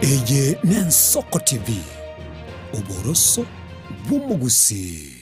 Eye n'Ensoko TV oboroso bw'umugusi.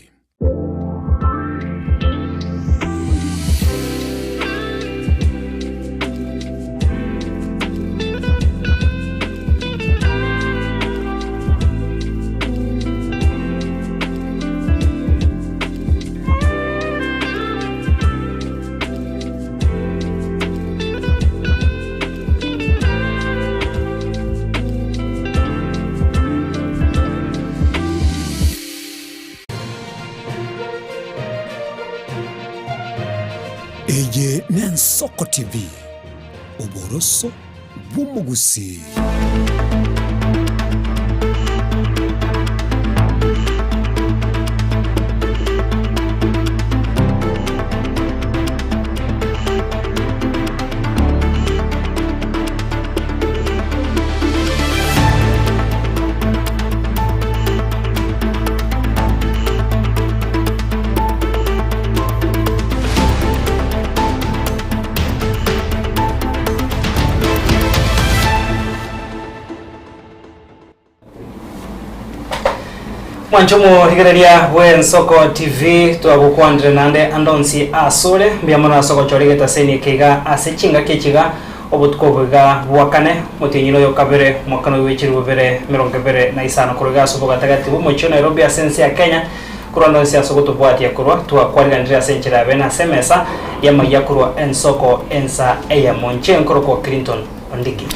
Eye n'Ensoko TV oboroso bw'umugusi. Mwanchomo higereria w'Ensoko TV twagukwandire nande andonsi asore mbiamona soko chorigeta seni kiga asechinga kechiga obutkobuga bwakane mutinyiro yo kabere mwakano w'ichiru bere 25 kuruga sobo gatagati bo mucho Nairobi asensi ya Kenya kurando nsi asoko tubwati yakurwa twakwalira ndira senchira bena semesa yama yakurwa Ensoko ensa eya monchenkoro kwa Clinton ondiki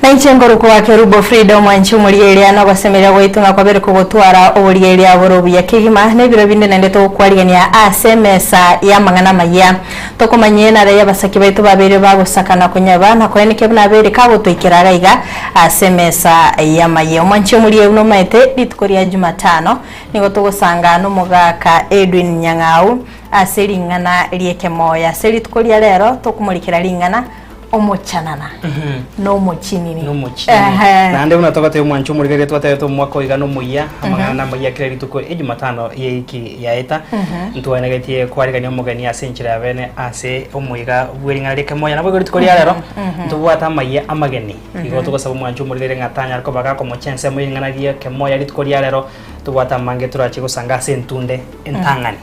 Nainchengoro kwa Kerubo Freedom wanchumuliyelia na kwasemelea waitunga kwa bere kubotwara obuliyelia borobu ya kihima nebiro binde nendeto kwaligania asemesa ya mangana maya toko manyena raya basaki baitu babere bagusakana kunyaba na kwenike bnabere kabo twikiraga iga asemesa ya maya wanchumuliye uno maite litukoria Jumatano nigo tugusanga no mugaka Edwin Nyang'au aseringana lieke moya selitukoria lero tokumulikira lingana omochanana no mochinini nande unatoka te mwancho murigere twataye to mwako igano muya amagana muya kireri tuko Jumatano yiki yaeta ntwanegetie kwariganya mugani asenchira bene ase omuiga bweringa reke moya nabo gori tukori rero ntubwata maya amageni igo tukosaba mwancho murigere ngatanya ariko baga ko mochense muyingana gie ke moya ritukori rero tubwata mange turachi gusanga sentunde entangani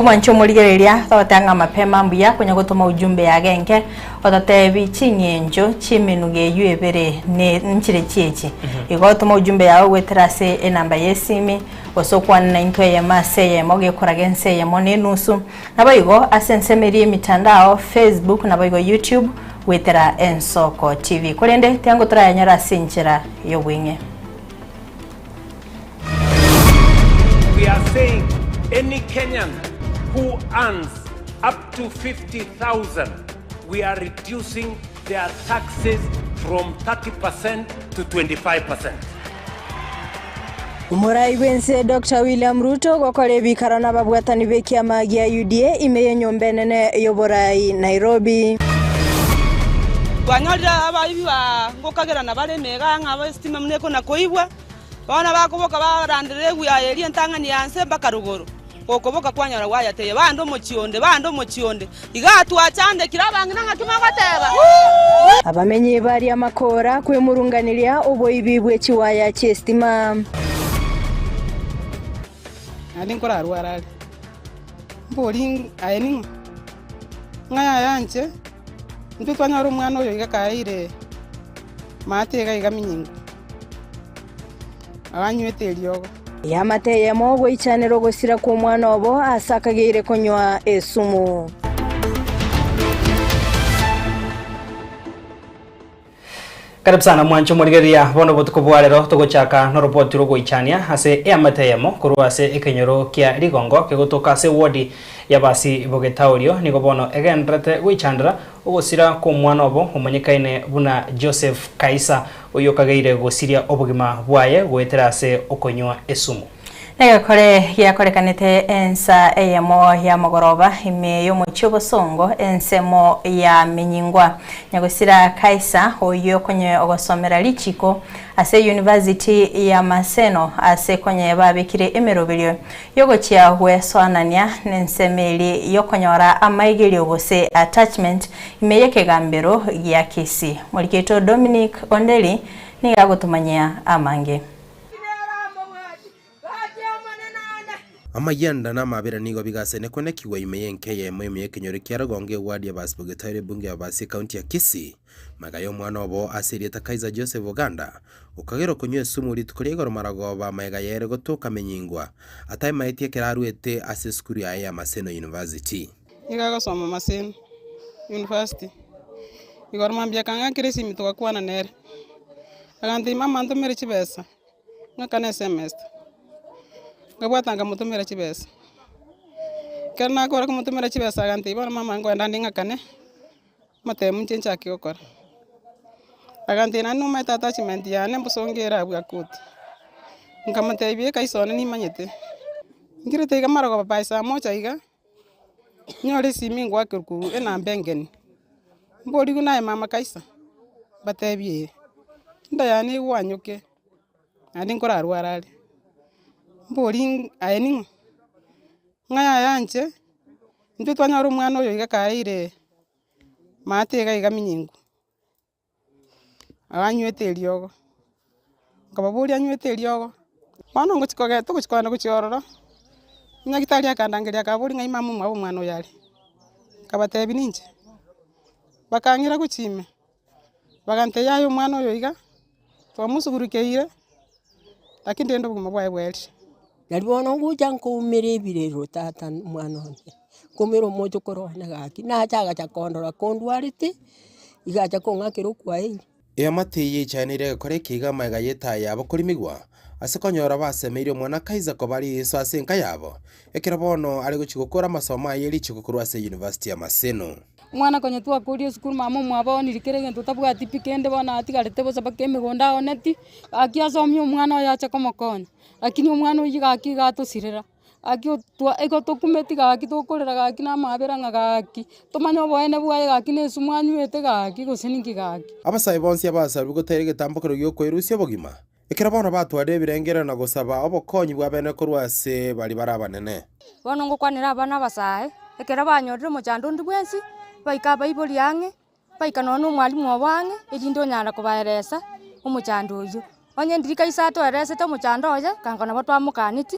mwancho murigereria twatanga mapema mbuya kunya gutuma ujumbe ya genke otatebi chinyenjo chimenuge yuebere ne nchire chiechi igotuma ujumbe yawe wetrase enamba yesimi osokwa 9 ya maseye moge koragense ya mone nusu nabayigo asensemeri mitandao Facebook nabayigo YouTube wetera Ensoko TV kolende tango turayanyara sinchira yobwinge. We are saying any Kenyan who earns up to 50,000, we are reducing their taxes from 30% to 25%. Umurai wense Dr. William Ruto gokore bikarana babwatani bekia magia UDA imeye nyombenene yoborai Nairobi. Banyolira abayibi ba ngokagera na bare mega ngaba stima muneko na koibwa bana bakoboka barandire guya eri entangani yanse bakarugoro okoboka kwanyara wayateye bando mochionde igatu achande kirabangina ngatuma gateba abamenye bari amakora kwemurunganiria oboyibi bwechiwaya chestima alinkora arwarali mboli ayeni ngaya yanje ntutwanyara umwana oyo igakaire matega igaminyingo abanywete eliogo yamateye mogo ichanero gosira ku mwana obo asakagire konywa esumu. Karibu sana mwancho murigeria bono botuko bwarero tugochaka no report rogo ichania ase yamateyemo kurwa ase ekenyoro kia Ligongo kegotoka ase wodi yabasi bogetaurio nigo bono egenrete gwichandra ogosira ku mwana obo omanyekaine buna Joseph Kaisa oyo kageire gosiria obugima bwaye gwetera ase okonywa esumu. Nega kore yakorekanete ensa eyamo ya magoroba ime yo muchobo songo ensemo ya minyingwa nyagosira Kaisa oyo konye ogosomera lichiko ase University ya Maseno ase konye babikire emerobelyo yogochia hweswanania nensemeli yokonyora amaigeli obose attachment imeyeke gambero ya kisi Moliketo Dominic Ondeli niga gutumanyia amange. Amayanda na mabera nigo bigasene kwenekiwa imeyenke ye mwemye kenyore kiaragonge wadi abasbugetare bunge abasi county ya Kisii magayo mwana obo asirieta Kaiza Joseph Uganda ukagero kunywe sumu litukoregoro maragoba mega yere gotoka menyingwa atai maitie keraruete ase skuru ya Maseno University igago soma Maseno University igor mambia kanga kiresi mitoka kwana nere aganti mama ndo mere chibesa ngakane semester ngabwatanga mutumira chibesa kana kora kumutumira chibesa aganti bona mama ngwenda ndingakane mate munchencha kiokora aganti nanu meta attachment yane mbusongera abwakuti ngamate ibie kaisone ni manyete ngirete kamara ko paisa mocha iga nyore simi ngwa kirku ena mbengeni mbori kuna mama kaisa batebie nda yani wanyuke andi nkora arwarale mbori ayeningo ngaya yanje ntu twanyoro mwana oyo iga kaire mate ga igaminyingu abanywete eliogo ngababuri anywete eliogo mwana ngo chikoge tukuchikwana kuchiororo nyagitali akandangeria kaburi ngai mamu mwabo mwana oyali kabatebi ninje bakangira kuchime bagante yayo mwana oyo iga twamusugurukeire lakini ndendo buguma bwae bweli Nalibona nguja nkumire birero tata mwana onye kumiro mojo korona gaki na chaga chakondora kondwarite igacha kongakiro kwae Eamatiye chanire kore kiga mega yeta yabo kuri migwa asekonyora basemeire mwana Kaiza ko bari eso asenka yabo ekera bono ari guchigukora masomo ayeri chigukuru ase University ya Maseno mwana konye twa kuri skuru mama mwaboni rikere ngento tabwa tipikende bona atigarete bosa bakeme gonda oneti akiasomye umwana yacha komokonya lakini umwana uyiga akigato sirera akio twa ego tokumeti gaki tokorera gaki na mabera ngagaki tomanyo boene bwaye gaki nesu mwanywete gaki goseningi gaki abasai bonsi abasa bigotere getambukiro gyo kwerusia bogima ekera bono batwade birengera na gusaba obokonyi bwa bene korwase bari barabanene bono ngokwanira abana basai ekera banyorire mochando ndi bwensi baika baiboli yange baika nonu mwalimu wabange edindo nyara kubaeresa umuchando uyu onye ndirika isato erese to muchando oje kankona batwa mukaniti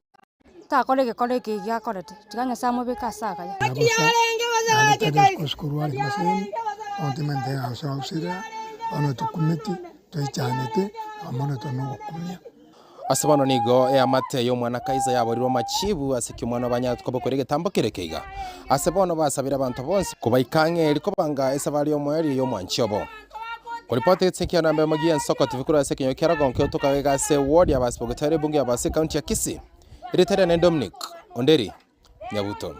takorege korege yakorete tiganya samo beka saka ya akiyarenge bazakika kuskuru ali Maseno ontimente ashausira ono tukumiti toichanete amana tono kumya asabano nigo amate yo mwana Kaiza yaboriro machibu asiki mwana banyatwa kobokorege tambokere keiga asabano basabira abantu bonse kubaikange liko banga esabali yo mweri yo mwanchobo Kuripoti tsinkia na mbemagia nsoko tivikura ase kinyo kiaragonke otoka wega se ward ya basipogotare bunge ya basi county ya Kisii iritare na Dominic Onderi Nyabuto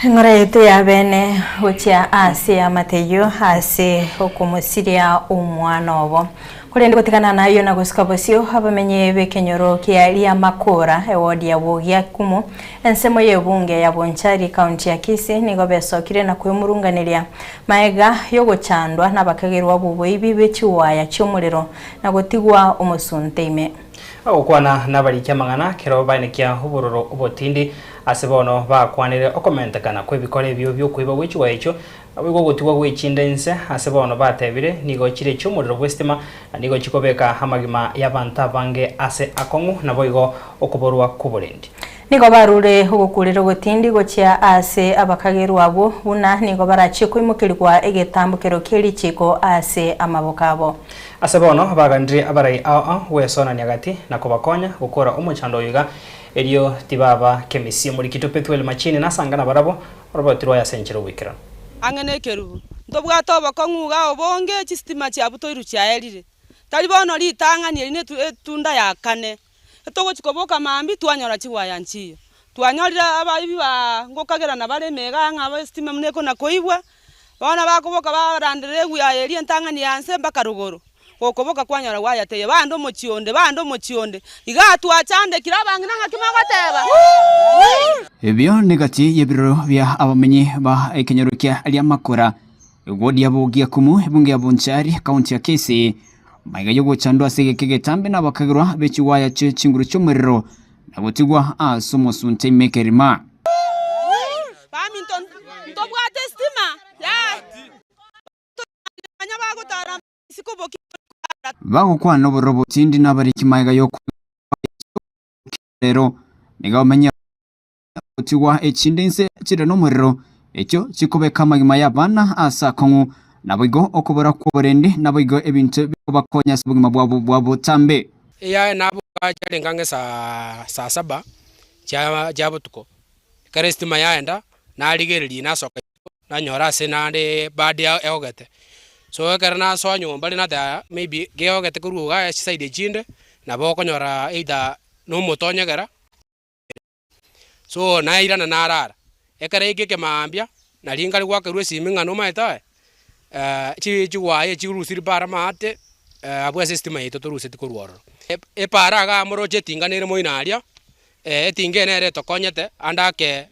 ngora yetu ya bene uchia ase amateyo ase okumusiria umwana obo kurende gutikana nayo na gusika bosio abamenye bekenyoro kialia makora ewodi ya Bogia Kumu ensemo yebunge ya Bonchari county ya Kisii nigo besokire na kwemurunganiria maega yo guchandwa nabakagerwa buboibi bechiwaya cyomuriro na gutigwa umusunteime okwana nabarikia mangana kero banekia uburoro ubotindi asebono bakwanire okomentakana kwebikore byo kwiba wichiwa echo abigo gutigwa gwichindense asebono batebire nigo chire cyomuriro bwestima nigo chikobeka hamagima yabanta bange ase akongu naboigo okuborwa kuburendi nigo barure ugukurira gutindi gochia ase abakagerwa abo buna nigo barachi kwimukirwa egetambukero kirichiko ase amabokabo asebono bagandire abarai wesona nyagati nakobakonya gukora umuchando yuga elio tibaba kemisi muri kitopetwel machine nasangana barabo robotirwa ya senchero wikira angene keru ndobwato bakonguga obonge chistima cha butoiru cha elire talibono litangani line tunda ya kane etogo chikoboka mambi twanyora chiwaya nchiyo twanyorira abayibi ba ngokagera na bare mega ngaba stima mneko na koibwa bana bakoboka barandire guya elie ntangani yanse bakarugoro kokoboka kwanyora waya teye bando mochionde igatwa chande kirabangi nanga kimagoteba ebyo negati yebiro bya abamenyi ba ekenyorukia alia makora wodi ya Bogia Kumu bunge ya Bonchari county ya Kisii maiga yogo chandwa sege kegetambe na bakagirwa bechiwaya chinguru cyomuriro na gutigwa asomo sunte mekerima Baminton tobwate stima ya anya bagotara sikoboki bagukwana oborobo tindi nabariki maiga yo rero nigomenya utiwa echindense chire nomuriro ekyo chikobeka magima y'abana asa kongu nabigo okobora kuborende nabigo ebintu bakonya sibugima bwabo tambe ya nabo ajalengange saa 7 jabo tuko karestima yaenda naligereri nasoka nanyora senande badi eogete so karana so nyomba lina da maybe geogete kuruga side jinde nabo konyora either no motonyegera so naira na narara ekare igike mambia nalingali gwakerwe siminga no maeta chiwaye chirusiri para mate abwa system yeto turusiti kurworo para ga moroje tinganire moinaria etingene tokonyete andake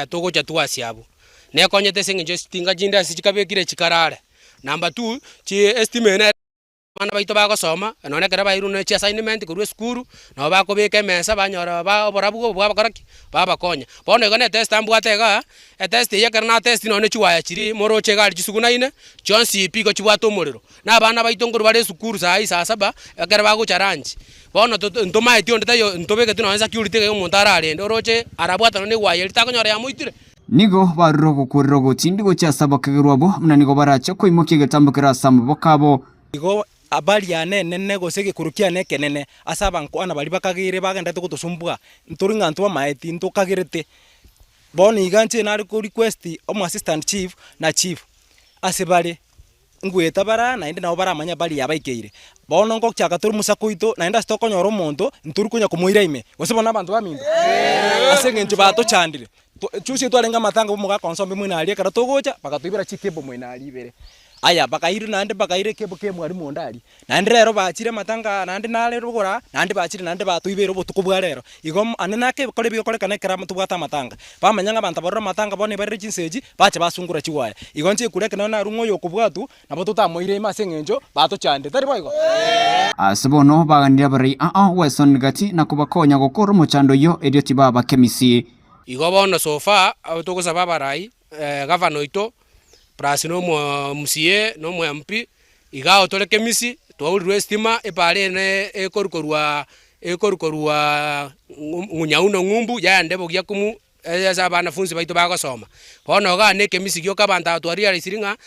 tugoja tuasiabu ne konyete singe tinga jinda sichikabekire chikarare number 2 chi estimate mana baito bagosoma none kera bairu ne chi assignment kurwe skuru no bakobeka mesa banyora ba borabugo babakoraki babakonya bono gone test ambwatega test ye karna test none chiwaya chiri moroche gali chisugunaine chonsi piko chibwato muriro na bana baito nguru bare skuru saa 7 kera bago charanji bono ntoma etio ndetayo ntobeke tino security ke umuntu ararende oroche arabwata none waye litakonyora ya muitire nigo barugo kurogo tindi gocha sabakegirwabo mnanigo baracho koimoke getambukira sambo kabo igo abali ya nene gosege kurukia neke nene asaba nkwana bali bakagire bagenda tukutusumbwa nturinga ntwa maeti ntukagirete boni iganche nari ku request omu assistant chief na chief asebale ngweta bara na inde nabo baramanya bali yabaikeire bono ngo cyaka turi musakuito na inde stokonyoro omonto nturi kunya kumuira ime gosebona abantu baminda asenge nje bato chandire chusi twalenga matanga bumuga konsombe mwina ali kara togocha bakatubira chikebo mwina ali bere aya bakaire nande bakaire kebo ke mwari mondali nande rero bachire matanga nande nale rugora nande bachire nande batuibero botukubwa rero igom anenake kole biyo kole kanekera mutubwata matanga bamanyanga abantu barora matanga bone bari chinseji bache basungura chiwaya igonche kureke na rungo yokubwatu nabo tutamoire masengenjo bato chande tari boygo asibono bagandira bari weson gati nakubakonya gokoro muchando yo edio tibaba kemisi igo bono sofa autogosaba barai governor ito plus no MCA no MP igao tole kemisi twaulirwe stima epale ne ekorukorwa ngunyauno ngumbu yandebo gyakumu eza banafunzi baito bagosoma bono ga ne kemisi gyo kabanda twari ali siringa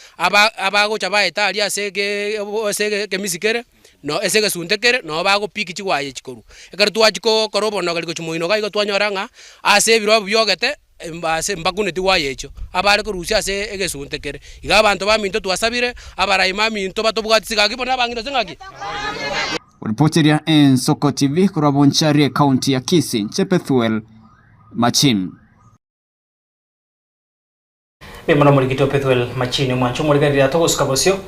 abago chaba etali asege kemisi kere no esege suntekere no bago piki chigwaye chikoru ekar twachiko korobo no galiko chumuino ga igo twanyoranga ase biro byogete mbase mbakune tiwaye echo abare kurusia ase egesuntekere iga abantu baminto twasabire abaraima minto batobwatisiga kibona bangiro sengaki Reporteria en Soko TV kurabonchari county ya Kisii Chepethwel Machin Mimona mulikito Pethwel Machin mwancho muligari atogos kabosio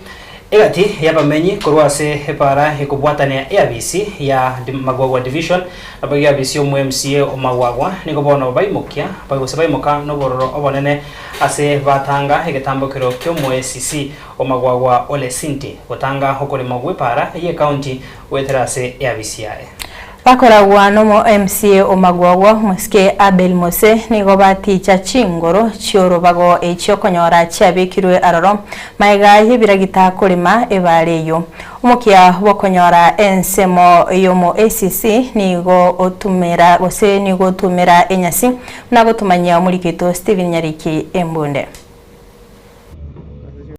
egati yabamenyi kurwase hepara ekubwatania ABC ya Magwagwa division abagi ABC mu MCA omagwagwa niko bono baimokia baimoka no bororo obonene ase batanga egetambokero kyo mu SCC omagwagwa Ole Sinti gotanga hokore magwe para ye county weterase ABC yae bakoragwa no mo MCA omagwagwa muske Abel Mose nigo baticha chingoro chioro bago echo konyora chabekirwe aroro maiga yibiragita kulima ebaleyo umukia bokonyora ensemo yomo ACC nigo otumera gose nigo tumera enyasi nago tumanya mulikito Steven Nyariki Embunde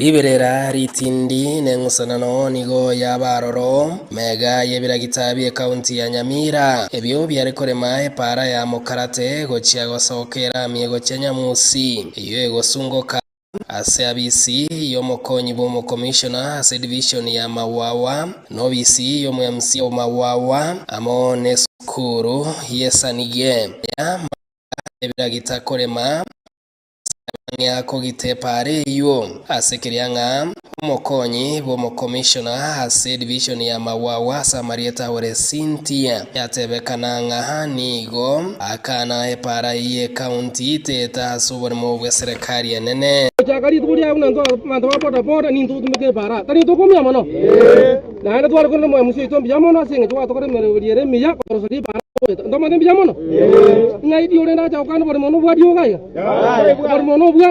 Iberera ritindi nengusanano nigo yabaroro mega yebiragitabi county ya Nyamira ebyo byarekorema para ya mokarate gochia gosokera miego chenyamusi iyo egosungoka ase abisi yo mokonyi bo commissioner ase division ya Mawawa no bisi yo MC Mawawa amo neskuru yesanige ya yebiragitakorema yako gitepare yo asekirianga umukonyi bo commissioner ase division ya Mawawa Samarieta Ole Cynthia yatebekananga hanigo akana epara ye county teta subor mo bwa serikali nene chakari tuli ya unanzo mandoa boda boda ni ndu tumeke para tani to komya mono na ndo twala kono mo musi to byamo no singe twa to kore mere uriere miya ko sodi para ndo mande byamo no ngai di ole na cha kan bor mono bwa dio gai bor mono bwa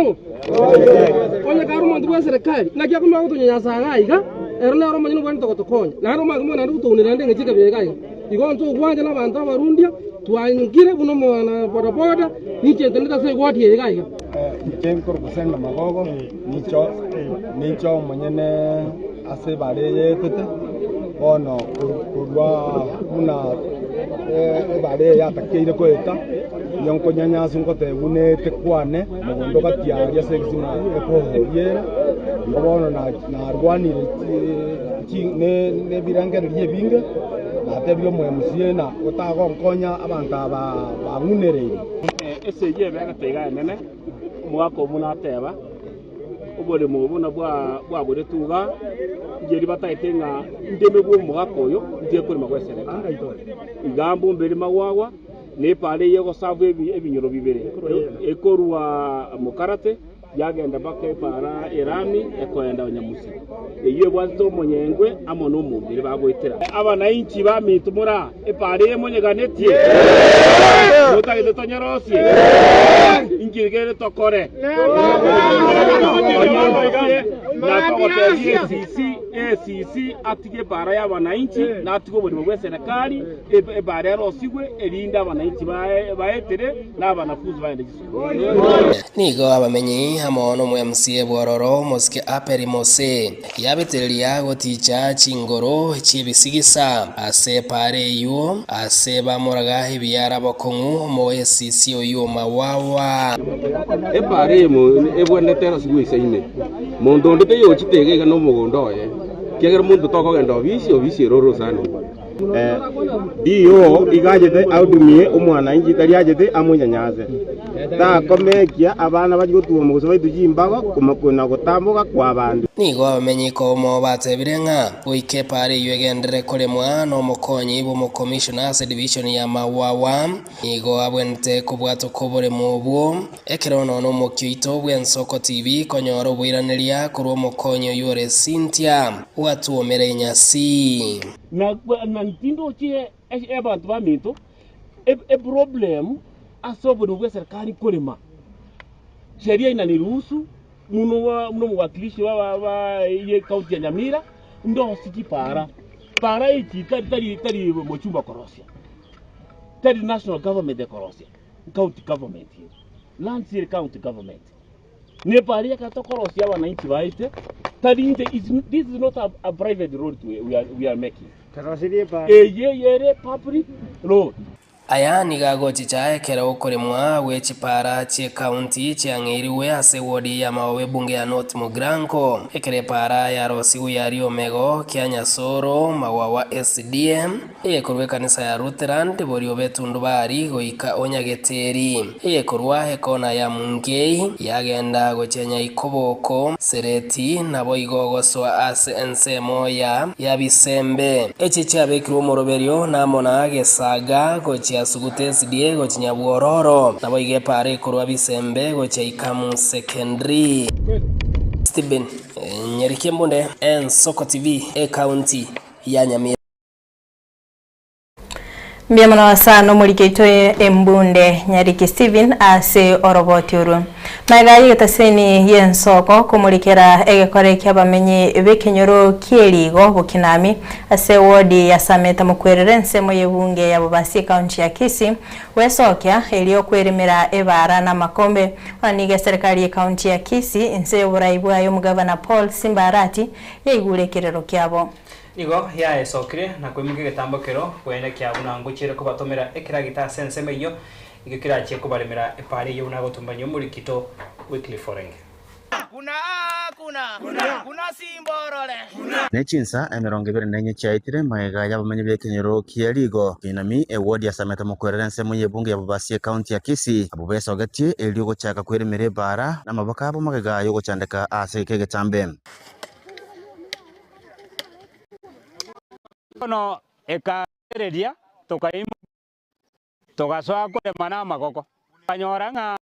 onya karu mo bwa serikali na kya kuma to nya sa gai ga erle ro manyino bani to konya na ro magmo na ruto ne ndenge chika bega igo nto gwanja na bantu barundia twanyingire buno mwana boda boda niche tenda se gwati yega Ikenko kusema magogo nicho mwenyene ase bare yetete ono kurwa una bare yatakire kweta nyonko nyanya sunko te bune te kwane mugondo katiaria se kisima ekohoyera ngobono na rwani ne birangerie binge atebyo mwemusie na utago nkonya abantu bangunereire ese ye bega tega nene mwako munateba ubole mubona bwa bure tuga ngeri bataitenga ndeme bwo mwako yo ndiye kuri magwesere igambo mbere magwagwa ne pale yego savu ebinyoro bibere ekorwa mukarate yagenda bake para irami ekoenda onyamusi iyo bwazo monyengwe amono mumbere bagwetera abana inchi bamitumura epare monyeganetie mutagite tonyerosie ingirigere tokore na togoterie CC atige para ya wananchi na atigo bodi bwa serikali ebare rosigwe erinda wananchi baetere na banafuzi baende nigo abamenyi hamono mwe MCA Bwororo Mosike Aperi Mose yabeteliya goticha chingoro chibisigisa ase pare yo ase bamuraga ibiyara bokongu mo SCC oyo mawawa epare mo ebwendetera sigwise ine mondo ndete yo chitege no mugondo kegera mundu tokogenda obisi roro sana iyo igajete audumie umwana inji tariajete amunyanyaze ta komekia abana bagigotuwa mu gusaba itujimbago kumakuna gutambuka kwa bandu nigo abamenyi ko mo batebirenga uike pare yegendere kolemwa no mukonyi bo mu commissioners division ya mawawa nigo abwente kubwato kobore mubu ekerono no mukito bwensoko TV konyoro bwiraneria kuro mukonyo yore Cynthia watuomere nyasi na ntindo chie abantu baminto problem asobo no serikali kolema sheria inaniruhusu muno mwakilishi wa ye kaunti ya Nyamira ndo siki para iti tari mochumba korosia tari national government de korosia county government Lansir county government ne pari akato korosia wananchi baite tari this is not a private road we are making yere public road aya nigagoti chae kera ukolemwa wechipara che county chiangiriwe ase wodi ya mawe bunge ya North Mugranko ekere para ya rosi yari omego kianya soro mawawa SDM ekorwe kanisa ya Lutheran borio betundu bari goika onyageteri ekorwa hekona ya Mungei yagenda gochenya ikoboko sereti nabo igogoswa ase ensemo ya bisembe echi chabekiro moroberio namona gesaga gochi asugute Diego Chinyabwororo nabo ige pare kurwa bisembe gocha ikamu secondary Steven Nyerikembonde Soko TV county ya Nyamira Mbiamana wasano mulikeito embunde Nyariki Steven ase orobotiuru Nagayi gataseni yensoko kumulikera egekore kyabamenyi bekenyoro kieligo bukinami ase wodi ya Sameta mukwerere nsemo yebunge ya Bobasi county ya Kisii wesokya elio kwerimira ebara na makombe waniga serikali ya county ya Kisii nse buraibu ayo mugavana Paul Simbarati yeigulekerero kyabo Nigo ya esokire na kwimike getambokero kwene kya bunanguchire ko batomera ekiragita senseme yo igikira cye ko baremera epari yo nagotumbanyo muri kito weekly forenge kuna simborole nechinsa emirongo ibiri nenye chaitire maega yabamenyi bekenyero kieligo kinami ewodi ya Sameta mukwerere nsemo yebunge ya Bobasi county ya Kisii abubesa ogatie elio gochaka kweremere bara na mabaka abo magega yo gochandeka ase kegetambe no ekareria tokaimo togasoa kulema na magoko kanyoranga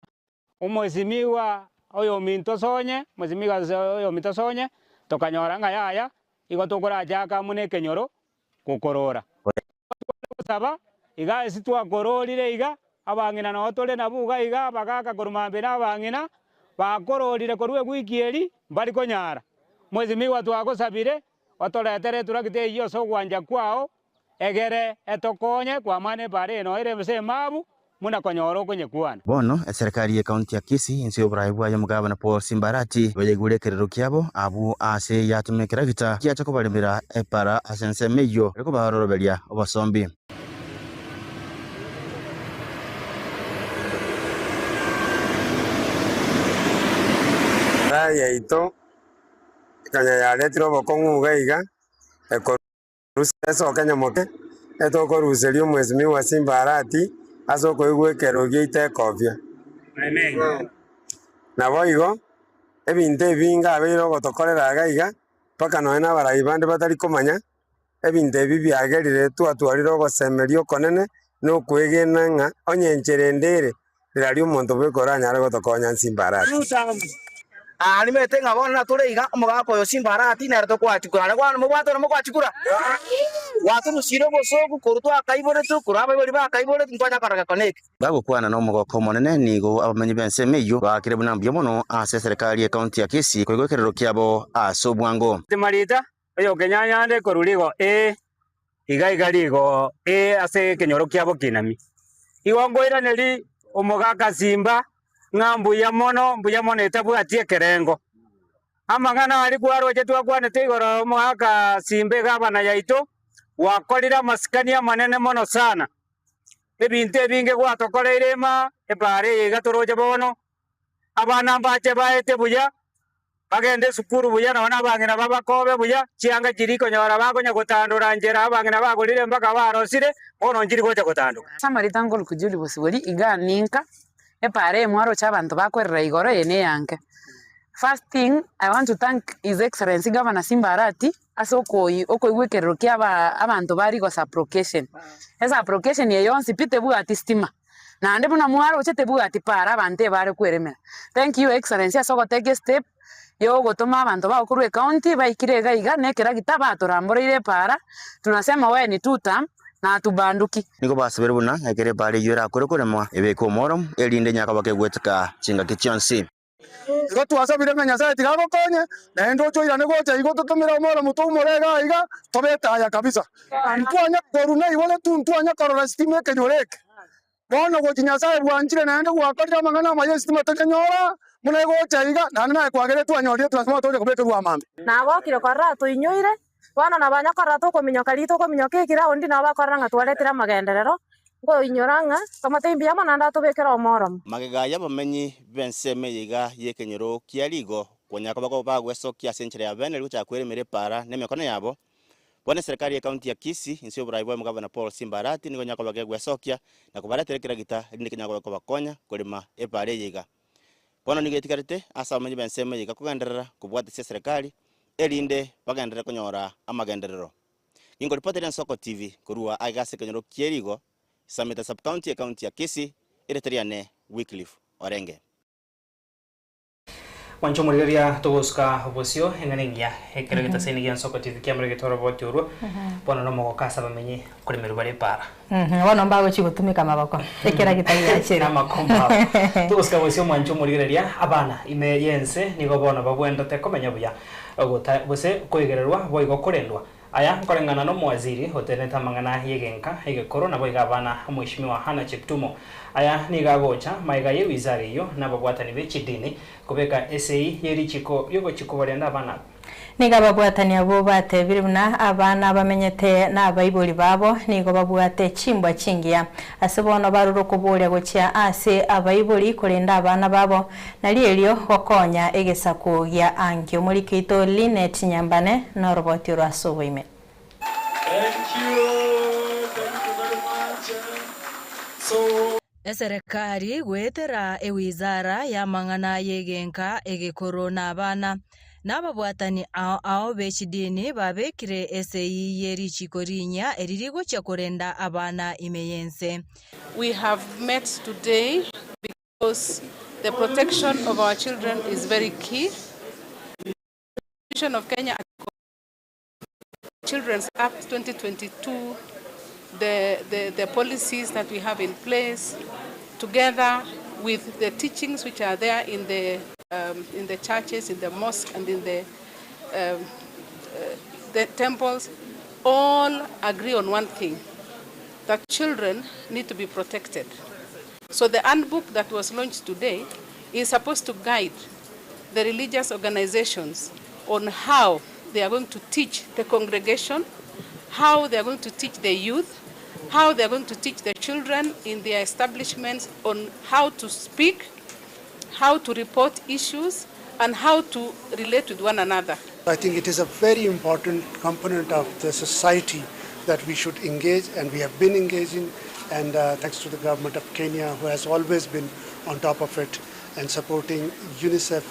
umwesimiwa oyo minto sonye mwesimiwa oyo minto sonye tokanyoranga yaya igo tokora jaka mune kenyoro kukorora saba iga sitwa kororire iga abangina no tole na buga iga bagaka korumambe na abangina bakororire korwe gwikieri bari konyara mwesimiwa twagosabire otoretere turakite iyo so gwanja kwao egere etokonye kwa mane bare no ire mse mabu muna konyoro kwenye kuana bono serikali ya kaunti ya Kisii insi obraibu ya mugabana Paul Simbarati bayegure kerero kyabo abu ase yatumekera gita kya chako balimira epara asense meyo riko barorobelia obasombi ya ito kanya ya letro bokongu gaiga ekorusa Kenya moke etoko ruserio mwezimi wa Simbarati asoko igwekero gite kofia na boigo ebinte binga abiro gotokorera gaiga paka no na barai bande batari komanya ebinte bibi agerire twatwariro gosemerio konene no kwegena nga onyencherendere rari omonto bekoranya ari gotokonya Simbarati nimete ngabona tureiga omugako yo Simbarati nere tokwatikura gwana mubwato no mukwachikura watu musiro bosoku kurutwa kaibore tu kuraba bari ba kaibore ntwanya karaga connect bago kwana no mugoko monene nigo abamenyi bense meyo bakire bunambyo mono ase serikali ya kaunti ya Kisii kwigwekerero kyabo asobwango timarita yo kenyanyande koruligo igaigo ase kenyoro kyabo kinami iwangoira neri omugaka Simba ngambu ya mono etabwatie kerengo amangana ari kwarwo twakwane tigoro omugaka Simba gabana yaito wakorira masikania manene mono sana ebintu ebinge gwatokoreire ma ebare igatoroje bono abana bache baete buya bagende sukuru buya nona bangina babakobe buya chianga kiriko nyora bagonya gutandura njera bangina bagurire mpaka barosire bono njiri goje gutanduka Samarita ngol kujuli bosibori iganinka epare mwaro chabantu bakwerera igoro ene yanke. First thing, I want to thank His Excellency Governor Simbarati asokoi igwekerero kyaba abantu bari go application. Esa application ye yonsi pite bu atistima. Na ande buna mwaro chete bu atipara abante bare kweremera. Thank you Excellency asoko take step yo gotoma abantu ba okuru county baikire gaiga nekera gitaba atoramborire para. Tunasema wewe ni two term na tubanduki niko basubira buna ekere bari yura kore kuremwa ebeko morom elinde nyaka bakegwetka chinga kichonsi ngo twasabire nganya site gagokonye na endo choira nego cha igo totomera moro mutumurega iga tobetaya kabisa antwanya koruna ibole tuntwanya karora stime kenyoreke bono gochinya sae bwanjire na endo gwakorira mangana maye stime tekenyora munego cha iga na kwagere twanyorie twasema toje kubeke rwa mambe na gokire korra tuinyoire wana na banya korra to kominyoka rito kominyoka ikira undi na bakorra nga twaletira magenderero ngo inyoranga kamatembi ama nanda tubekera omorom magega bamenyi bense meyiga yekenyero kialigo kwanyaka bako bagwesokia senchire ya bene lucha kweremere para nemekona yabo bwana serikali ya kaunti ya Kisii insio braibu mugabana Paul Simbarati nigo nyaka bagwesokia na kubaraterekera gita ndike nyaka bako bakonya kulima epare yiga bwana nigetikarite asa bamenyi bense meyiga kugenderera kubwata serikali elinde bagendere konyora amagenderero ingo reporter Soko TV kurua agase kenyero kierigo Samita sub county county ya Kisii ereteriane Wycliffe Orenge wancho muriria togoska obosio enganengia ekero gitaseni gian Soko TV kamera gitoro boturu bono no mogo kasa bamenye kuri merubare para wono mbago chigotumika mabako ekera gitagia chira makomba togoska obosio mwancho muriria abana ime yense nigo bono babwenda te komenya buya ogota bose koigererwa boigo korendwa aya korengana no mwaziri hoteneta mangana yegenka egekoro na boiga bana mwishimiwa Hana Cheptumo aya nigagocha maiga ye wizari yo nababwatani bechidini kubeka SAE yerichiko yogo chiko barenda bana niga babwatani abo batebire buna abana bamenyete na abayiboli babo nigo babwate chimbwa chingia asebono baruro kuburia gochia ase abayiboli kurenda abana babo nalielio gokonya egesako ya angyo muri kito Linet Nyambane na roboti rasoboime. Thank you very much. So eserikali gwetera ewizara ya mangana yegenka egekoro na abana n'ababwatani ao bechidini babekire SAE yerichikorinya eririgo chakorenda abana imeyense. We have met today because the protection of our children is very key. The Constitution of Kenya Children's Act 2022, the policies that we have in place, together with the teachings which are there in the churches, in the mosque, and in the temples, all agree on one thing, that children need to be protected. So the handbook that was launched today is supposed to guide the religious organizations on how they are going to teach the congregation, how they are going to teach the youth, how they are going to teach the children in their establishments on how to speak, how to report issues, and how to relate with one another. I think it is a very important component of the society that we should engage, and we have been engaging, and thanks to the government of Kenya, who has always been on top of it and supporting UNICEF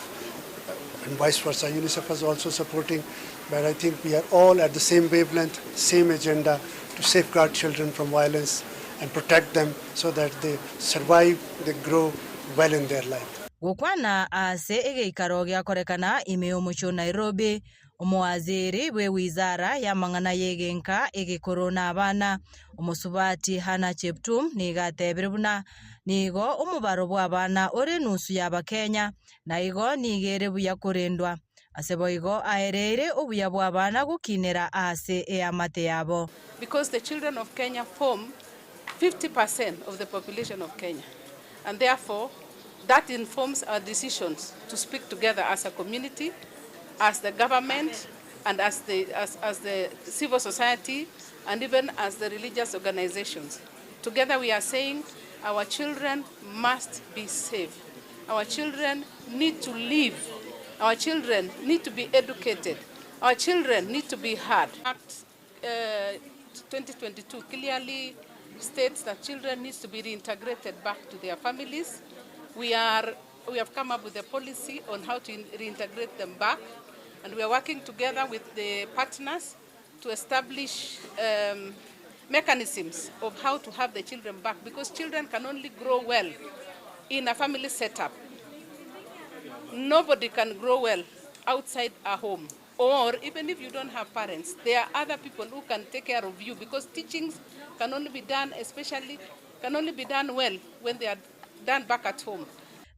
and vice versa. UNICEF is also supporting, but I think we are all at the same wavelength, same agenda to safeguard children from violence and protect them so that they survive, they grow well in their life. Gukwana ase egeikaro giakorekana imeo mucho Nairobi, umuwaziri we wizara ya mang'ana yegenka egekoro n'abana umusubati Hana Cheptum nigatebire buna nigo umubaro bw'abana ore nusu y'Abakenya na igo nigere buya kurendwa asebo igo aereire obuya bw'abana gukinera ase eyamate yabo. Because the children of Kenya form 50% of the population of Kenya, and therefore that informs our decisions to speak together as a community, as the government, and as the civil society, and even as the religious organizations. Together we are saying our children must be safe. Our children need to live. Our children need to be educated. Our children need to be heard. Act 2022 clearly states that children need to be reintegrated back to their families. We have come up with a policy on how to reintegrate them back, and we are working together with the partners to establish mechanisms of how to have the children back, because children can only grow well in a family setup. Nobody can grow well outside a home, or even if you don't have parents, there are other people who can take care of you, because teachings can only be done, well when they are done back at home.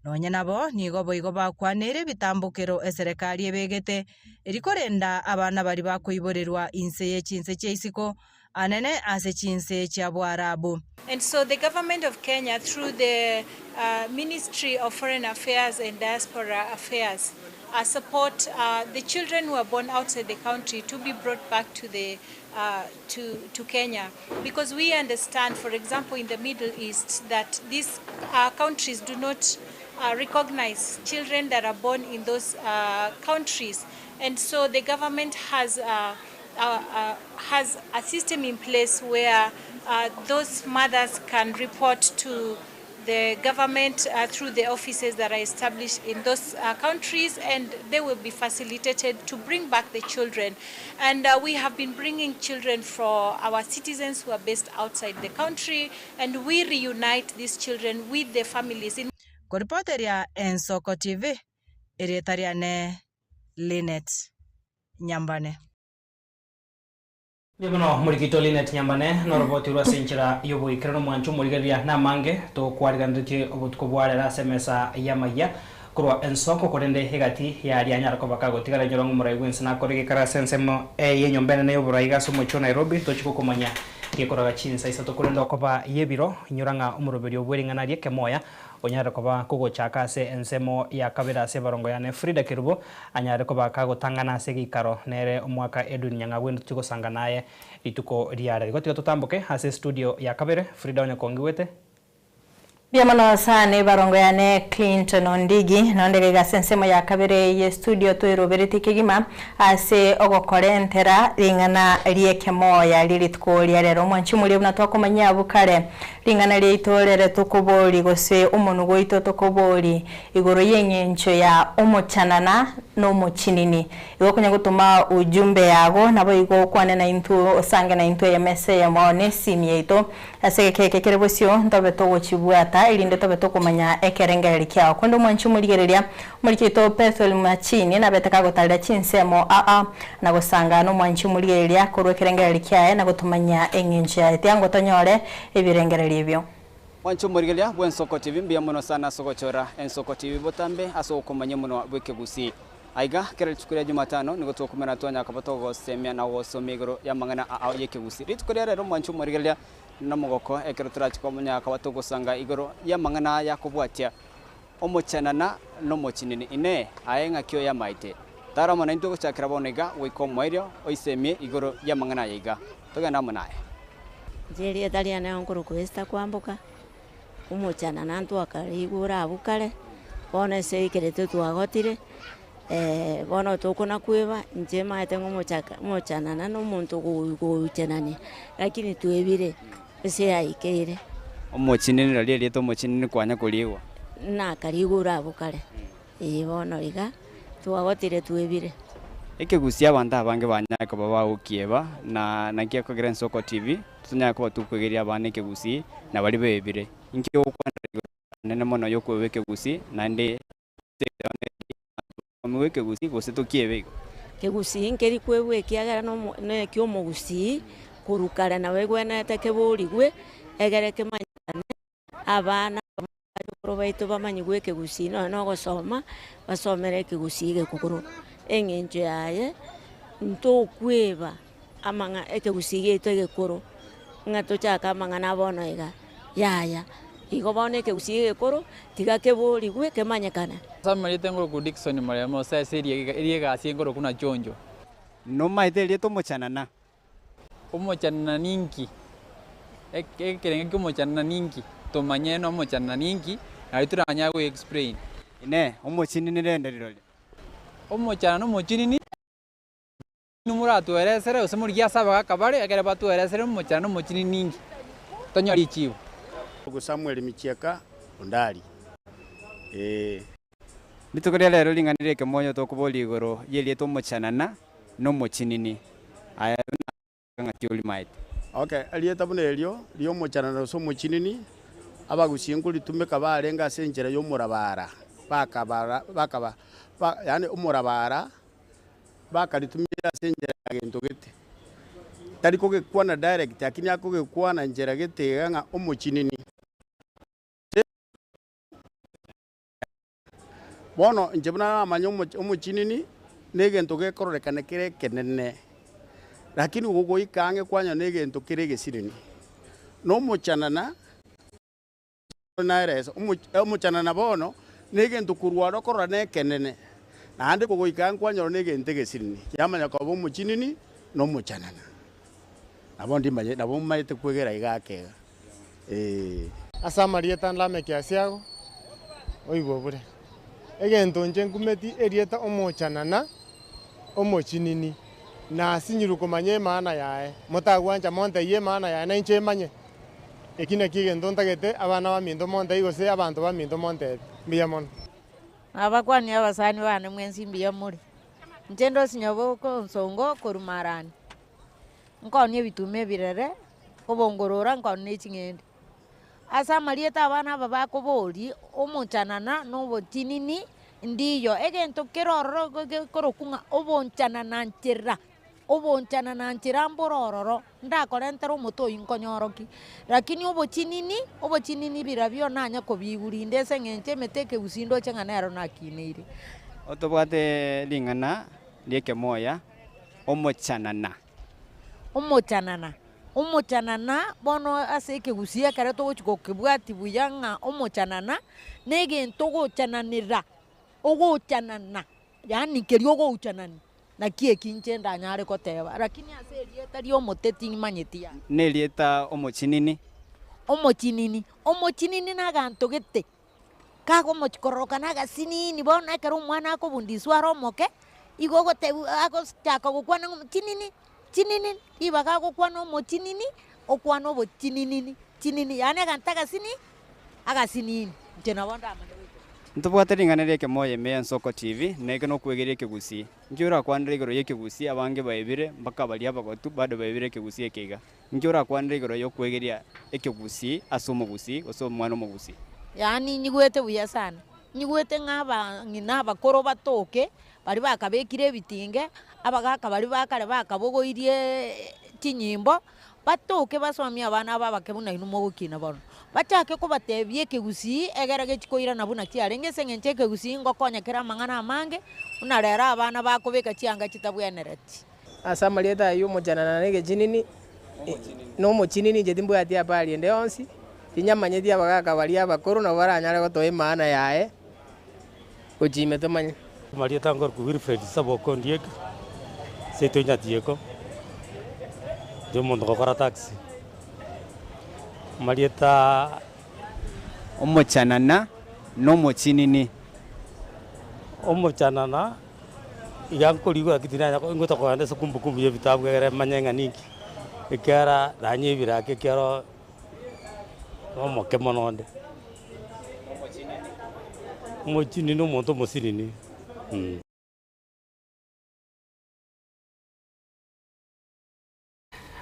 Nonya nabo nigo boigo bakwanire bitambukiro eserikali ebegete erikorenda abana bari bakoiborerwa inse y'echinse cheisiko anene ase chinse cha Bwarabu. And so the government of Kenya, through the Ministry of Foreign Affairs and Diaspora Affairs, support the children who are born outside the country to be brought back to the to Kenya, because we understand, for example, in the Middle East, that these countries do not recognize children that are born in those countries, and so the government has a system in place where those mothers can report to the government through the offices that are established in those countries, and they will be facilitated to bring back the children. And we have been bringing children for our citizens who are based outside the country, and we reunite these children with their families. Koripoteria Ensoko TV, Eretariane Linet Nyambane. Yono murikito Linet Nyambane noroboti rwa senchira yobo ikrano mwanchu murigeria na mange to kwarigandike obutko ra semesa yamaya kurwa Ensoko korende hegati ya ryanyara ko bakago tigara nyorongo muraywense na korege kara sensemo yenyombene ne yoburaiga so mucho Nairobi to chiko komanya yekoraga chinsa isa to korenda koba yebiro nyoranga umuroberi obweringana rieke moya onyara koba kugo chaka se ensemo ya kabira se barongo yane Frida Kirubo anyara koba kago tangana se gikaro nere omwaka Edwin Nyanga wendo tuko sanganaye ituko riare gotiko tutambuke hase studio ya kabere Frida onyakongiwete Biamano sane barongo yane Clinton Ondigi nondege gasensemo ya kabere ye studio to Roberti Kigima ase ogokorentera ringana rieke moya liritko lyarero mwanchimuri buna twakomanya bukare ringana litorere tukubori gose umuntu goito tukubori igoro yenyencho ya umuchanana no muchinini igo kunya gutuma ujumbe yago nabo igo kwane na intu osange na intu ya mese ya mone simieto ase keke bosio ntobe to gochibwata ilinde tobe to kumanya ekerengeri kyao kondo mwanchu muligereria mulikito Bethel Machini na betaka gotalira chinsemo na gusanga no mwanchu muligereria korwe kerengeri kyae na gutumanya enginja etiango tonyore ebirengereri ebyo Wanchu muligereria bwen Soko TV mbia muno sana Sokochora Ensoko TV botambe aso kumanya muno bwekegusi aiga kera tukuria Jumatano nigo tukumena twanya kabato gosemia na gosomia igoro ya mang'ana yekegusi ritukuria rero Mwancho Morigeria na mogoko ekero turachiko munya kabato gosanga igoro ya mang'ana ya kubwatia omochanana no mochinini ine aenga kyo ya maite tarama na into gochakira bonega wiko mwerio oisemie igoro ya mang'ana yiga tugenda munae jeri etalia na onkoro kwesta kwambuka umochanana ntu akarigura abukare bona seikirete twagotire bona tukuna kweba njema etengo mochanana no muntu guchanani lakini twebire ese aikire omochinini rali rieto omochinini kwanya kuriwa na karigura abukare bona iga twagotire twebire ekegusia abantu abange banyaka baba ukieba na nakia ko Grand Soko TV tunyaka batukugeria abane kegusi na bali bebire inkyo kwanda nene mono yokwebeke gusi na ndi omweke gusi gose tokiebe kegusi inkeri kwebwe kiagara no ne kyo mogusi kurukara na wegwena takeburigwe egereke manyane abana probaito bamanyigwe kegusi no gosoma basomere kegusi gekukuru engenje yaye nto kweba amanga ekegusi getegekuru ngato chaka mangana bono iga yaya igobone kegusi gekuru tigakeburi kemanyekana samarite ngoro ku Dickson Maremo sa serie iriga ngoro kuna chonjo no maite to mochanana omochanana ninki ekerenge kumochanana ninki to manyeno omochanana ninki arituranya go explain ine omochinini rende rirole omochanana omochinini numura tueresere usemurigia saba kabare egere batueresere omochanana omochinini ninki tonyori chiwo Ugo Samuel Michiaka Ondari. Nitukuria lero linganire kemonyo tokuboli igoro yelieto mochanana no mochinini aya ngatioli maite. Okay, alieta bunelio lio mochanana so mochinini abagusiengo litumeka barenga senjera yo murabara bakaba yani umurabara bakalitumira senjera agento gete tari ko gekwana direct akini ako gekwana njera gete nga omochinini bono njebuna amanyo omochinini negento gekororekane kire kenene lakini gogo ikange kwanya negento kire gesirini no mochanana na eres omochanana bono negento kurwaro korane kenene nande gogo ikange kwanya negente gesirini yamanya ko omochinini no mochanana abondi maye nabo maite kwegera igakega asa marieta nlame kiasiago oigo bure egento nje nkumeti erieta omochanana omochinini na sinyiruko manye maana yae motagwanja monte ye maana yae na inche manye ekine kigento ntagete abana baminto monte igose abantu baminto monte mbiyamon abakwani abasani bane mwensi mbiyamuri njendo sinyobo ko nsongo korumarani nkoni bitume birere obongorora nkoni chingende asa marieta abana babakobori omonchanana nobotinini ndiyo egento kerororo korokunga obonchanana nchira mborororo ndakorentera omoto inkonyoroki lakini obotinini birabyo nanya kobigurinde seng'enche emeteke gusindo cheng'anero nakineire otobwate ling'ana lieke moya omochanana bono ase ekegusia kare togochiko kebwati buya ng'a omochanana negento gochananira ogochanana yani kerio ogochanani naki ekinche ndanyare koteba lakini ase erieta rio omoteti manyetia nerieta omochinini naganto gete kagomochikoroka nagasinini bono ekero omwana akobundiswa are omoke igo gotebu agochaka gokwana chinini ibaga gokwana omochinini okwana obochinini yani aganta agasinini nche nabo ndamanya ntubwate ring'ana rieke moye Meya Nsoko TV neke no kwegeria kegusi njura kwandira igoro yekegusi abange baibire mpaka bali abagotu bado baibire kegusi ekeiga njura kwandira igoro yo kwegeria ekegusi asomo gusi oso mwana omogusi yani nyigwete buya sana nyigwete ng'aba ng'ina abakoro batoke bari bakabekire ebitinge abagaka bari bakare bakabogoirie chinyimbo batoke basomia abana babake buna inumo gukina bono bachake kubatebia ekegusii egere gechikoira nabuna chiarenge seng'enche ekegusii ngokonyekera amang'ana amange unarera abana bakobeka chianga chitabwenereti asa marieta y'omojanana nege jinini n'omochinini jetimbo yatia pali ende onsi tinyamanyeti abagaka bari abakoro nabo baranyare gotoa maana yae gochime tomanye marieta ngor ku Wilfred Saboko ndiek seto nyatieko de mondo gokora taxi marieta omochanana n'omochinini omochanana igankoriwa kitina ngota ko ande kumbukumbu ye vitabu gere manyenga ninki ikara danye birake kero omoke mononde omochinini no monto mosinini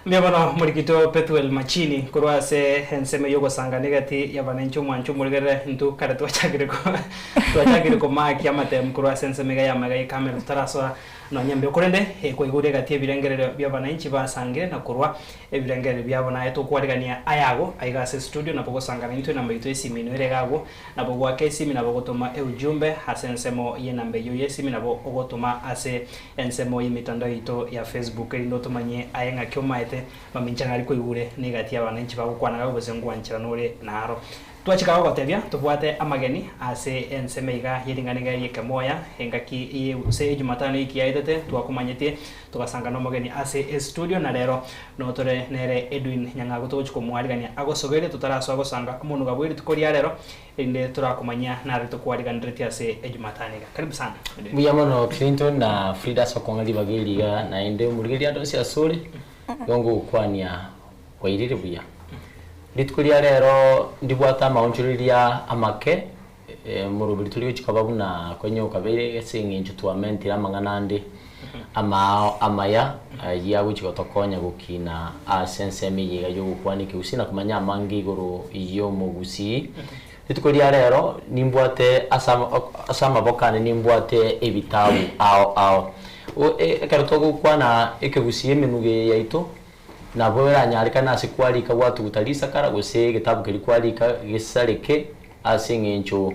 Miabano murikito Pethuel Machini kurwase henseme yogo sanganigati yabanencho mwancho murigere ntu kare twachagire ko maki amate kurwase henseme ga yamaga ikamera taraswa no nyambe kurende ko igure gati ebirengere byabanenchi basangire na kurwa ebirengere byabona eto kwarigania ayago aigase studio na pogo sangana into namba ito esimi no regago na pogo akesimi na pogo toma ujumbe hasensemo ye namba yo yesimi na pogo ogotoma ase ensemo yimitandao ito ya Facebook ino tumanye ayenga kyomaete baminchanga ariko igure negati abanenchi bagukwana gobozengwanchira nore naro twachika gotebya tubwate amageni ase ensemeiga yiringaniga yekemoya engaki ye Jumatano iki yaitete twakumanyetie tukasanga no mageni ase studio na rero no tore nere Edwin Nyangago tuchiko mwarigania agosogere tutaraso agosanga umuntu gabwiri tukori rero inde turakumanya nare tukwariganireti ase Jumatano. Karibu sana Muyamano Clinton na Frida Sokongali bageliga na inde murigeri adosi asore yongo kwania kwa irire buya Litkulia rero ndibwata maunchuriria amake murubiri turi chikababu na kwenye kabere singincho tuamentira manganande amaya yawe chikotokonya gukina asensemi yiga yo gukwani kiusina kumanya mangi guru iyo mugusi Litkulia rero nimbwate asama bokane nimbwate ebitabu ao karutogo kwana ekegusie menuge yaito na bwera nyarika nasi kwalika watu gutalisa kara gose gitabu kiri kwalika gisareke asingencho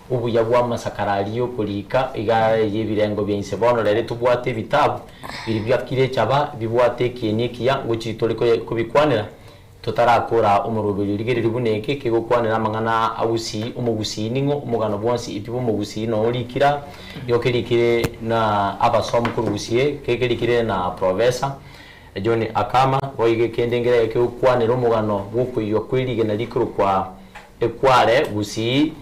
ubuya bwa masakaraliyo kulika iga yebirengo byense bono rere tubwate bitabu biri byakire cyaba bibwate kienikia nguchi toliko kubikwanira tutarakora umurubiri rigere ribuneke kigukwanira amangana abusi umugusi ningo umugano bwonsi ipibo umugusi no likira yokerikire na abasomu kurugusiye kekerikire na professor John Akama oige kendengera yake ukwanira umugano guko iyo kwirige na likuru kwa ekware gusi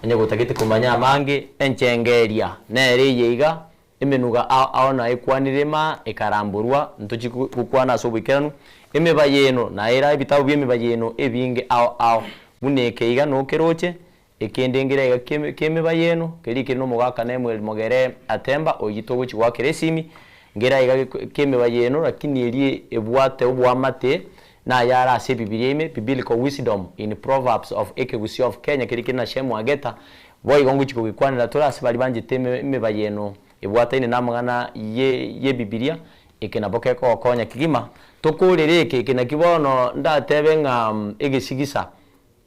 anye gutagite kumanya amange enchengeria nere yiga imenuga aona ekwanirema ekaramburwa ntuchi gukwana sobikanu emebayeno na era ibitabu byemibayeno ebinge ao muneke iga no keroche ekendengera yake kemebayeno kelike no mugaka nemwe mogere atemba oyito guchi wa keresimi ngera iga kemebayeno lakini elie ebwate obwamate na yara ase Biblia ime biblical wisdom in Proverbs of Ekegusi of Kenya kelike na shemu ageta boy gongu chiko kwanira tora asibali banje teme mebayeno ebwate ine namangana ye Biblia ekena bokeko okonya kigima tokurereke ekena kibono ndatebe nga egesigisa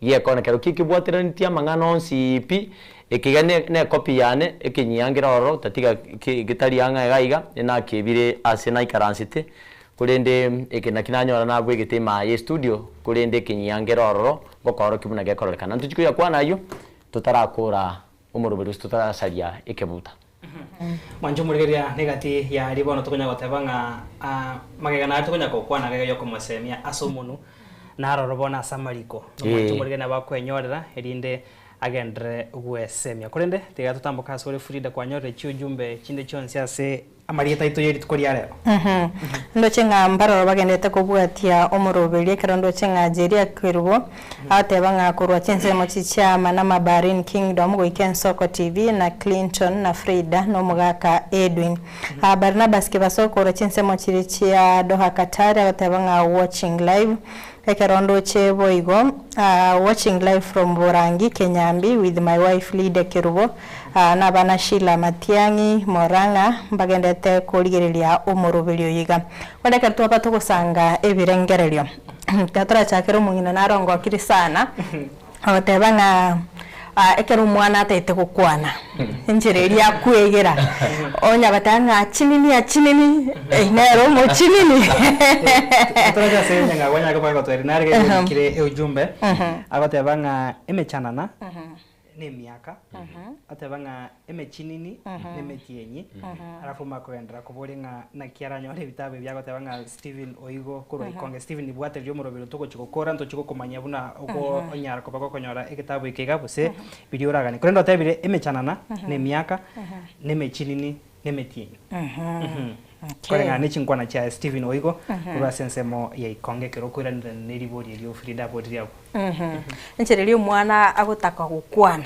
ye kona kero kikibwatira ntia mangana onsi ipi ekigane ne copy yane ekinyangira oro tatiga gitari yanga gaiga na kebire ase na ikaransite kulende ekena kinanyora na bwe gitema ye studio kulende kinyangira oro bokoro kibuna gekorolekana ntuchikuya kwana yo tutarakora umurubiri tutarasaria ekebuta Manjo murigeria negati ya ribono tukonya gotebanga magegana tukonya kokwana gege yoko mosemia asomunu naro robona samariko manjo murigeria bakwenyorera erinde agendre gwesemia kurende tiga tutambuka sore Frida kwanyorera cyujumbe kinde cyonse ase amarieta ito yeri tukori yarero ndochenga mbaro bagendete kubwatia omurubiri karondo chenga jeria kwirubo atebanga kurwa chense mochicha mana mabarin kingdom weekend soko TV na Clinton na Frida no mugaka Edwin Barnabas kibasoko ro chense mochirichia Doha Qatar atebanga watching live Karondo chebo igo watching live from Borangi Kenyambi with my wife Lida Kirubo na bana Sheila Matiangi Moranga bagendete kurigereria umurubiri yiga wadeka tuwa pato kusanga ebirengerelio Katora chakero mungina narongo kiri sana. Agoteba nga ekero mwana atete gukwana. Njere ria kwegera. Onya batanga chinini nero mo chinini. Katora chase nga wanya ko ba twere narege kire ujumbe. Agoteba nga emechanana. Ne miaka atebanga emechinini nemetienyi arafu makoendera kuboringa na kiaranyo re bitabe byago tebanga Steven Oigo kuro ikonge Steven ibwate ryo murobero toko chikokora nto chikokomanya buna uko onyara ko bakonyora ekitabo ikiga buse bidioragani kurendo tebire emechanana ne miaka nemechinini nemetienyi Korenga nichinkwana cha Steven Oigo kura sensemo ya ikonge kero kwira neribori ryo Frida bodi yabo Nchereri mwana agotaka gukwana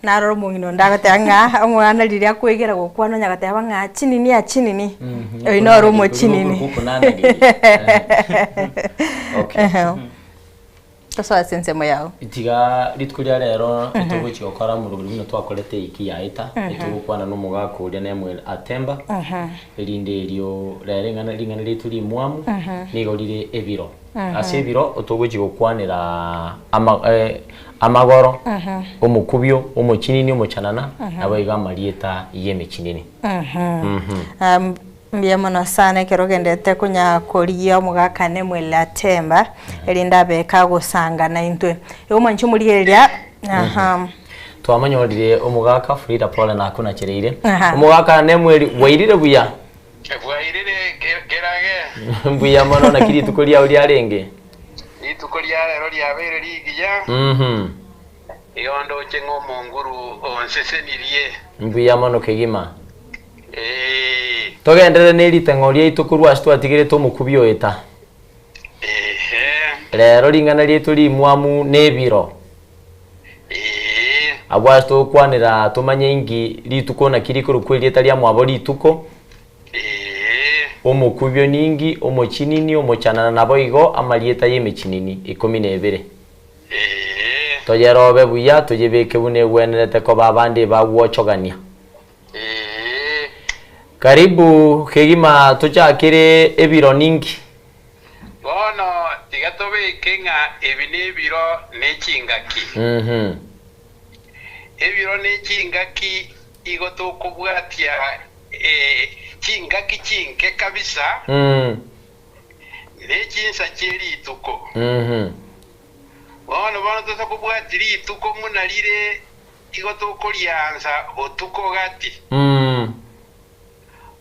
naroro mungino ndagatanga mwana riria kwegera gukwana nyagateba nga chinini ino romo chinini Okay. Taso sensemo yao Itiga ritkuria rero etogochi okora mu ruguru bino twakorete iki yaita etogukwana no mugako uri nemwe atemba erinde ryo rerengana rituri mwamu nigorire ebiro ase ebiro otogochi gukwanira amagoro omukubyo omukinini omuchanana abayiga marieta yemekinini Mbiamono sana kero gendete kunya koria mugakane mwele atemba erinda beka gusanga na intwe yo manchu muriyeria twamanyorire omugaka Frida Paul na kuna chereire omugaka nemwe wairire buya wairire gerage buya mono na kiri tukoria uri arenge itukoria rero lyabere ligiya yondo chengo monguru onsesenirie buya mono kegima Togendere neritengoria itukurwa astwatigire to mukubyo eta. Rero lingana ryetu limwamu nebiro. Abwasto kwanira tumanye ingi litukona kirikuru kweli etalia mwabo lituko. Omukubyo ningi omochinini omochanana nabo igo amalieta yemechinini 12. Toyerobe buya toyebeke bune wenerete ko babande bagwochogania. Karibu kegima tuchakire ebiro ningi. Bono tigatobe kenga ebinebiro nechingaki. Ebiro nechingaki igoto kubwatia chingaki chinke kabisa. Nechinsa cheri tuko. Bono tosa kubwatiri tuko munalire igoto kolianza otuko gati.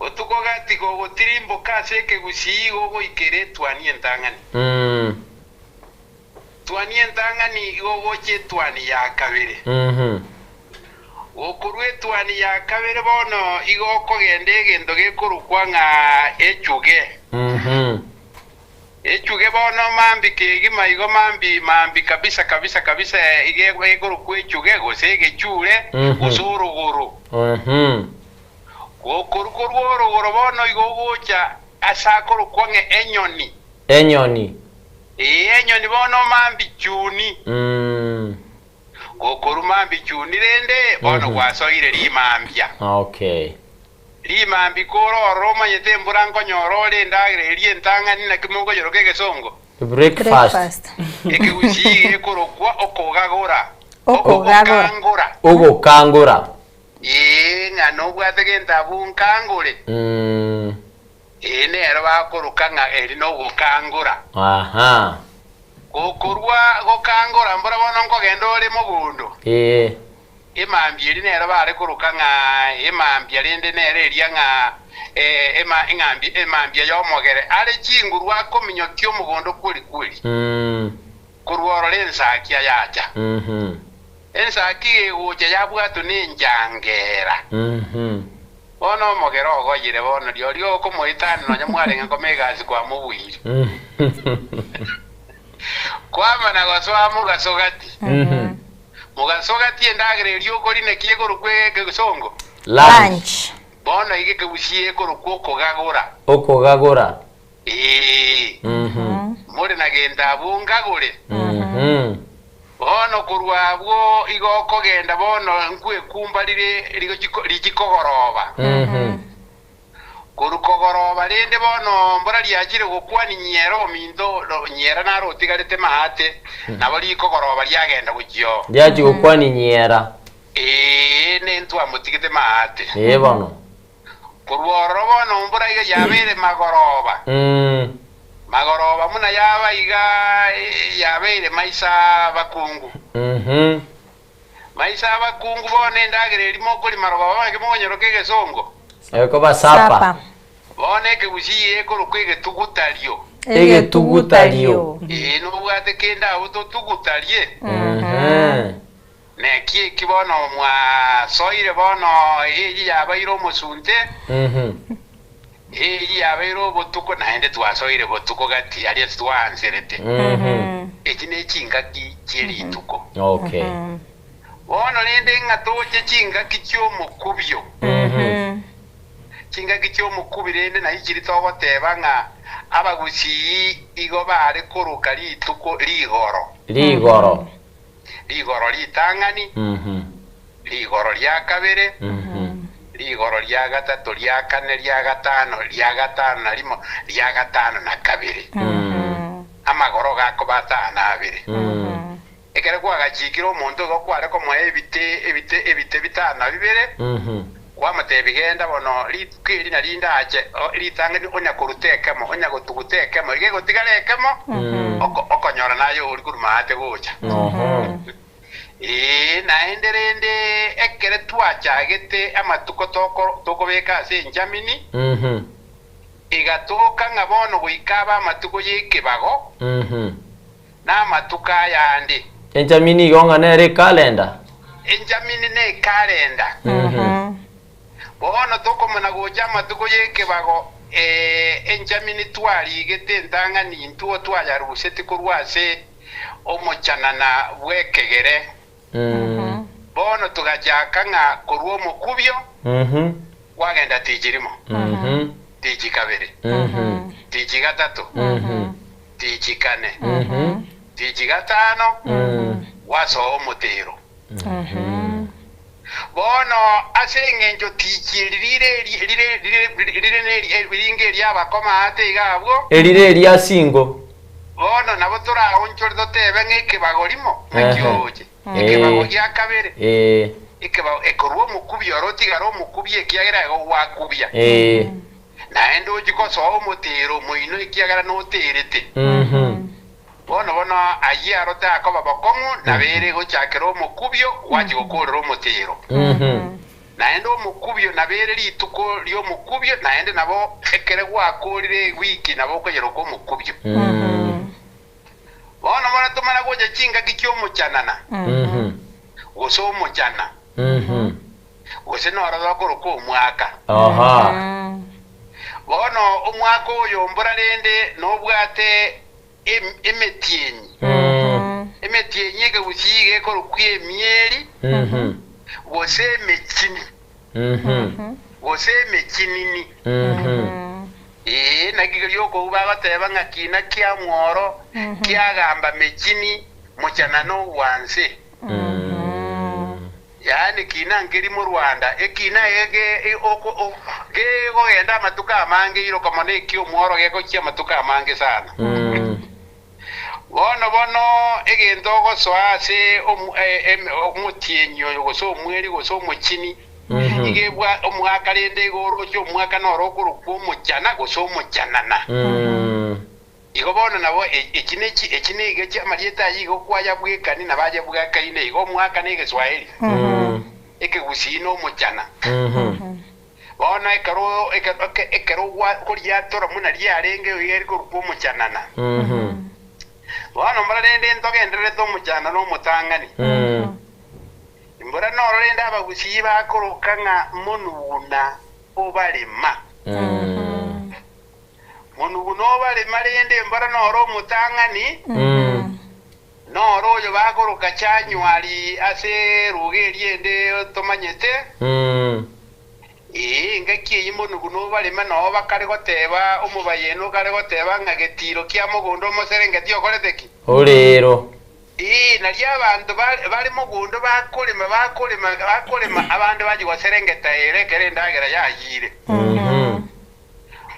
Otuko gati go tirimbo kaseke gusigo go ikere twani entangani. Twani entangani go che twani ya kabere. Okurwe twani ya kabere bono igo kogende gendo gekurukwa nga echuge. Echuge bono mambi kegima igo mambi kabisa ige gekurukwa echuge go sege chure usuru guru. Gokurugoro bono igogocha asakoro kwange enyoni. Enyoni bono mambi chuni. Gokuru mambi chuni rende bono gwasoire limambia. Okay. Limambi koro roma yete mburango nyorole ndagire ri entangani na kimungo yoroke gesongo. Breakfast. Ekigusi ekorokwa okogagora. Ogokangura. Ngano bwategenda bunkangure. Nero bakorukanga eri no gukangura. Gokurwa gukangura mbora bono nkogenda ole mugundo. Imambi eri nero bare kurukanga imambi rende nero eria nga imambi yomogere ari chingurwa kominyo kyo mugondo kuri. Kurworo lensaki yaja. Ensaki uche yabwatu ninjangera. Bono mogero ogoyire bono lyo ko moitani no nyamware ngomegasi kwa mubwire. Kwama na goswa mugasogati. Mugasogati endagire lyo ko line kiego rukwe kesongo. Lunch. Bono ige kebushie ko rukoko gagora. Okogagora. Muri nagenda bungagure. Bono kurwabwo igoko genda bono nkwe kumbalire likikogoroba. kurukogoroba rende bono mbora liachire gukwani nyero mindo nyera naro tigarete mahate nabo likogoroba lyagenda gukyo Lyachi gukwani nyera. Ne ntwa mutigete mahate. Bono. Kurworo bono mbora iga yabere magoroba. Magoroba muna yaba iga yabere maisa bakungu. Maisa bakungu bone ndagere limo kuli maroba bange monyoroke gesongo. Eko basapa. Bone ke busiye ko rukwege tugutalio. Ege tugutalio. No bwate kenda auto tugutalie. Ne kie kibono mwa soire bono eji yabairo musunte. Eji yabairo botuko naende twasoire botuko gati ali twanserete. Ekine chinga ki chiri tuko. Okay. Bono nende ngatoche chinga kichyo mukubyo. Chinga kichyo mukubirende na ichiri togoteba nga abagusi igo bare kuruka lituko ligoro. Ligoro. Ligoro litangani. Ligoro lya kabere. Ligoro lya gatatu lya kane lya gatano na limo lya gatano na kabere. Amagoro gako batana abere. Ekere kwa gachikiro omuntu go kware ko mwe ebite bitana bibere. Kwa mate bigenda bono litkiri na linda ache litangani onya kurutekemo onya gotugutekemo ige gotigalekemo okonyora nayo uri kuruma ate gocha. Na enderende ekere twachagete amatuko toko beka ase njamini. Igatoka ngabono goikaba amatuko yekebago. Na amatuka yandi. Enjamini gonga nere kalenda. Enjamini ne kalenda. Bono toko mona goja amatuko yekebago enjamini twali gete ndanga ni ntuo twaya rusete kurwase omochanana bwekegere. Bono tugajaka nga kurwo mukubyo. Wagenda tijirimo. Tiji kabere. Tiji gatatu. Tiji kane. Tiji gatano. Waso omutero. Bono asenge njo tiji lire lyabakoma ate igabwo. Elire lya singo. Bono nabo tura onchori dotebe ngekebagorimo nakyoje. Ekebago lya kabere. Ekebago ekorwo mukubyo rotigaro mukubye ekiagera go wakubya. Na endo jikoso omutero muino ekiagera no terete. Bono ayi arota akoba bakomu na bere go chakero mukubyo waji gokorero mutero. Na endo mukubyo na bere lituko lyo mukubyo na ende nabo ekere gwakorire wiki nabo kogero ko mukubyo. Bono tumana goja chinga kikyo muchanana. Goso muchana. Gose no arado ko omwaka. Bono omwaka oyo mbura rende no bwate emetienyi. Emetienyi ge usige ko rukwie mieri. Gose mechini. Gose mechinini. Nagigyo ko bagateba ngakina kya mworo kyagamba mechini muchanano wanse. Yani kina ngiri mu Rwanda ekina ege oko gego yenda matuka amange iro kama ne kyo mworo gego kya matuka amange sana. Bono ege ndogo soase omutienyo goso mweri goso muchini. Ige bwa omwaka rende goro cyo mwaka noro kuruko muchana goso muchanana. Igo bono nabo ekine ige kya marieta yigo kwaya bwekani nabaje bwakane igo mwaka nege Swahili. Eke gusino muchana. Bono ekero wa kurya tora muna lyarenge yeri kuruko muchanana. Bono mbara rende ntogendere to muchana no mutangani. Mbura noro rende abagusi bakoroka nga mununa obalema. Mununa obalema rende mbara noro mutangani. Noro yo bakoroka chanywali ase rugeri ende tomanyete. Ngaki yimununa obalema no bakare goteba omubayeno kare goteba nga getiro kya mugondo moserengeti okoreteki. Olero. Nali abantu bali mugundo bakolema abantu baji waserengeta erekere ndagera yayire.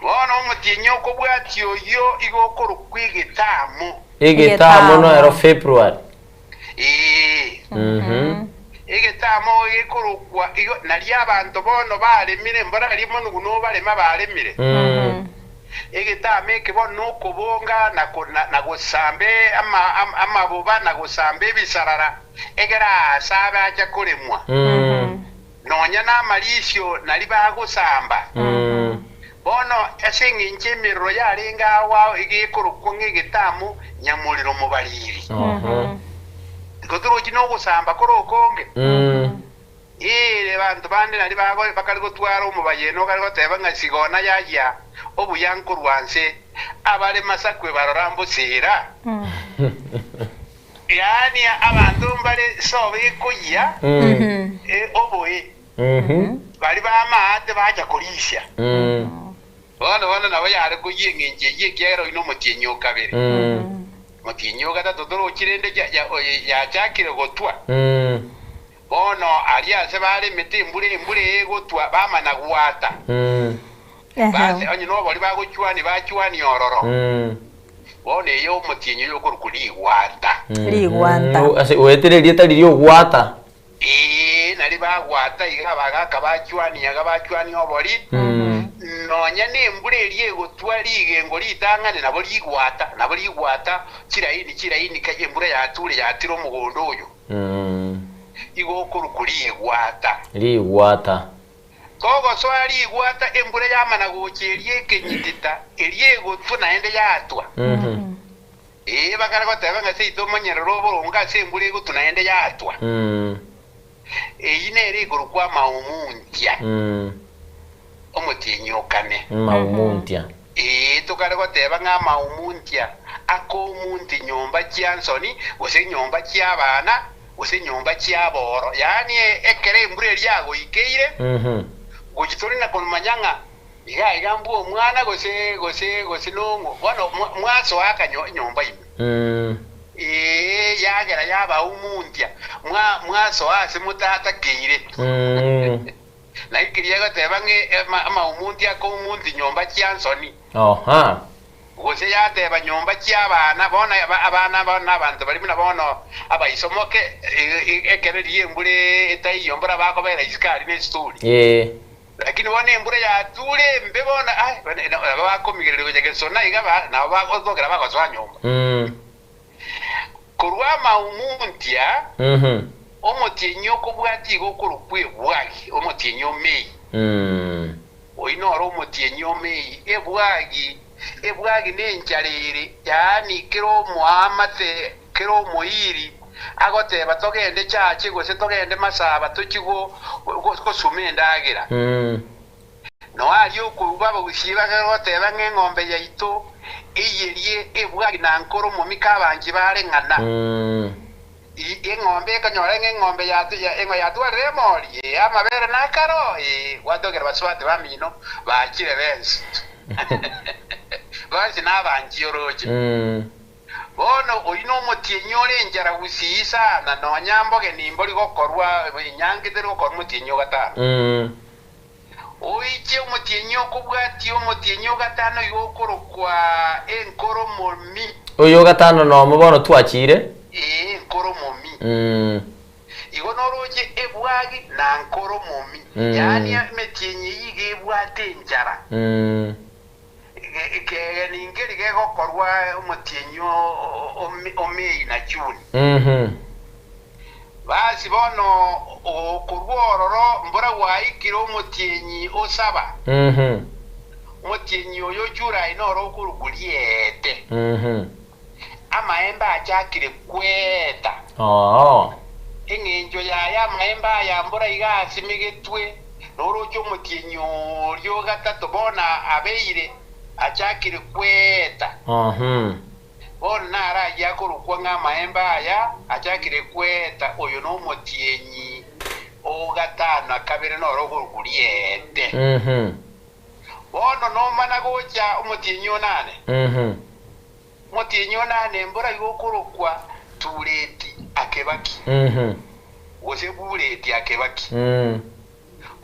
bono omutienyi okobwati oyo igokoro kwigitamo igitamo no ero February igitamo ikorokwa iyo nali abantu bono balemire mbona limo nuguno balema balemire igitamo kibono okubonga na gusambe amabuba na gusambe bisarara egera saba aja kulemwa nonya n'amalisyo nali bagusamba bono esinginje emiriro yalinga awa igikorokwa ng'igitamu nyamuliro mu baliri koturuki n'ogusamba korokonge bantu bandi nali bakali gotwara omubayeno kali goteba nga sigona yaya obuyankurwanse abale masakwe barora mbusira yani abantu mbale sobe kuya oboye bali bamaate baja kulisha bono nabo yari kuyinginje yigero ino mutienyo kabiri mutienyo gatatu toro kirende ya chakire gotwa bono aliase bali miti mbule gotwa bamana gwata basi onye no bali bagochwani bachwani ororo bono yo mutienyo yo kurukuli gwata ase wetereria tari gwata nali bagwata iga bagaka bachwani obori nonya nembure erie gotwa ligengo litangane nabo ligwata kirayini kaje mbura yature yatiro mugondo oyo igokuru kuligwata kogo swali igwata embure yamana gocherie kenyitita erie gotwa naende yatwa bakara goteba nga seito monyerero boronga sembure gotwa naende yatwa eyine eri gorukwa maumuntia omutienyo kane maumuntia tukare goteba nga maumuntia akomunti nyomba Jansoni gose nyomba kyabana gose nyomba kyaboro yani ekere embure lyago ikeire gochitori na konmanyanga igambu omwana gose nongo bono mwaso aka nyomba ime yagera yaba umuntia mwaso ase mutata keire na ikiriya goteba nge umuntia ko umunti nyomba Jansoni gose yateba nyomba kyabana bona abana abantu bali muna bono abayisomoke ekereri embure etayiyombora bakobera isikari ne story lakini bona embure yatule mbebona bakomigerero jegesona igaba na bagozogera bagozwa nyomba kurwa maumuntia omutienyo kobwati gokorukwe bwagi omutienyo mei oinoro omutienyo mei ebwagi nenjarire yani kero muamate kero muiri agoteba togende chache gose togende masaba tukigo kosumendagera no ali okuba bagushiba goteba ng'engombe yaito iyerie ebwagi nankoro mumika abanji barengana ing'ombe kanyora ng'eng'ombe yatu remori amabere nakaro wadogera baswate bamino bakire bensi basi nabanji oroje bono oino mutienyo lenjara gusisa na nonyamboge nimbori gokorwa inyangitero gokorwa mutienyo gatano oiche mutienyo kubwati mutienyo gatano yokorokwa enkoro momi oyo gatano no mubono twachire enkoro momi igo noroje ebwagi na nkoro momi yani metienyi yige ebwate njara ke ningeri ke gokorwa mutienyo omei na June basi bono okurwororo mbora waikiro mutienyi osaba mutienyi oyo July noro kuruguliete amaemba achakire kweta eng'enjo yaya amaemba yambora igasimegetwe noro cyo mutienyi ryo gatatu bona abeire achakire kweta bona nara yakorukwa ng'amaemba aya achakire kweta oyo no mutienyi ogatano akabere noro kuruguliete bono no mana gocha omutienyi onane mutienyi onane mbora yokorokwa tureti akebaki gose bureti akebaki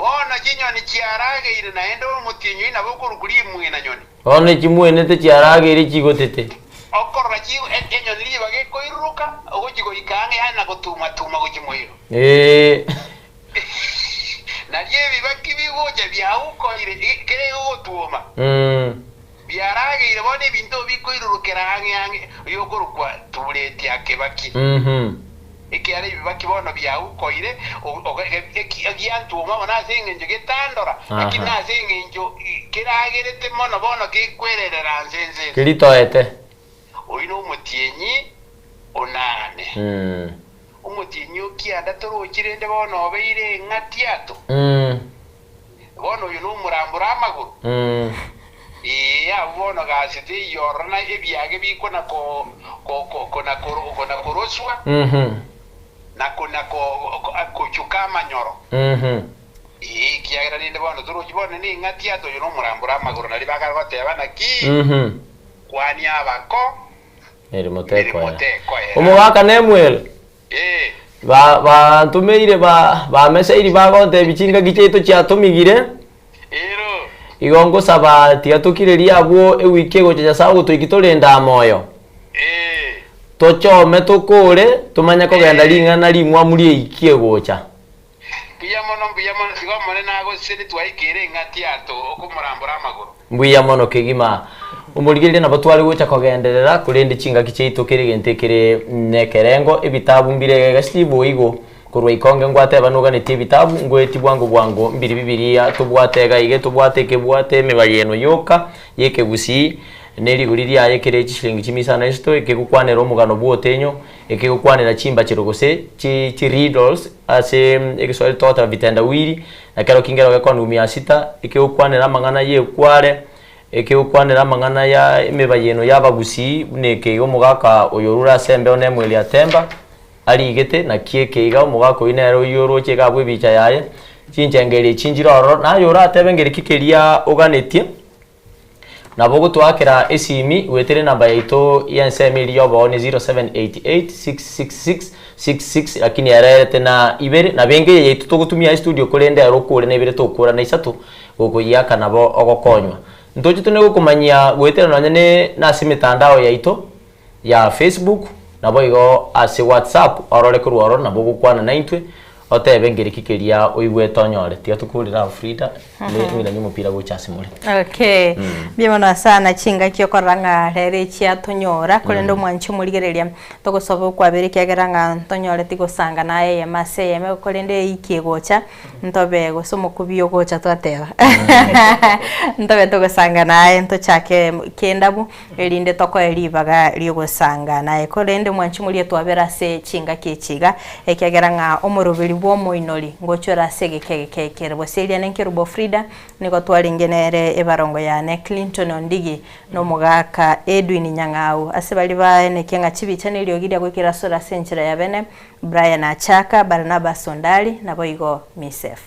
Bona chinyoni chiarageire naende omutienyi nabo kurukuri mwina nyoni. One chimwenete chiarageire chigotete. Okorra chigo enyoni libage koiruka ogochigo ikange yana gotuma gochimoiro. Nalie bibaki bigoje byaukoire kere ogotuma. Byarageire bone bintu bikoirukera hange yokorukwa tureti akebaki. Ikiare bibaki bono byaukoire egiantuma bona singenje getandora akina singenjo kiragerete mono bono kikwererera nzenze kiritoete oino omutienyi onane omutienyi okianda torokirende bono obeire ng'atiato bono oyo nomurambura amaguru bono gasete yorna ebyage bikona kona koroswa na kuchuka manyoro. Kiagira ninde bono turukibone ni ng'atiato yo nomurambura amaguru nali bagaragoteba naki kwani abako erimoteko omugaka nemwele bantumeire bameseiri bagote ebichinga gicheito chiatumigire igongo saba tiatukiriria abo ewiki egocha sawa gutoikitorenda moyo tochome tukure tumanya kogenda ring'ana rimwa muri eikie gocha buya mono sigomone nago seni twaikire ng'atiato okumurambura amaguru buya mono kigima umurigirire nabo twari gocha kogenderera kurindi chinga kicheito kirigente nekerengo ebitabu mbire gasibo igo kurwa ikonge ngwateba nuganite ebitabu ngweti bwango mbiri bibiria tubwatega ige tubwateke bwate mebayeno yoka yekegusi neriguriria ayekere chishiringi chimisana isto ekegukwanera omugano bwotenyo ekegukwanera chimba chirogose chi riddles ase egiswahili tota vitendawili nakero kingero gekonumia sita ekegukwanera amang'ana yekware ekegukwanera amang'ana ya emebayeno yabagusi neke omugaka oyorura sembe onemweli atemba arigete na kiekeiga omugaka oinero yoro chegabwe bicha yaye chinchengeri chinjiroro nayora atebengeri kikeria oganetie nabo gutwakira esimi wetere namba yaito yansemi yobo ni 0788666666 lakini yarete na ibere na benge yaito tugutumia studio kurende arokure na ibere tokura na isatu gukuyaka nabo ogokonywa ntoje tune gukumanyia wetere nonyene na simitandao yaito ya Facebook nabo igo ase WhatsApp orore kurworo nabo gukwana naitwe otebe ngeri kikeria oigweto nyore tia tukurira Frida le ngina nyumo pira gochasi muri okay bimona sana chinga kyo koranga rere chia tonyora kolendo mwanchi murigereria togosobo kwa bere kyageranga tonyore tigosanga naye mase yeme kolende ikigocha ntobe gosomo kubiyo gocha twateba ntobe togosanga naye ntochake kendabu elinde toko elibaga liogosanga naye kolende mwanchi muri twabera se chinga kichiga ekyageranga omurubiri bwomo inoli ngochora segekekekere boselia nenkerubo Frida niko twalingenere ebarongo ya Clinton Ondigi no mugaka Edwin Nyang'au asebali baene kenga chibicha niliogiria gwikira sura senchira ya bene Brian Achaka Barnabas Sondali nabo igo Misef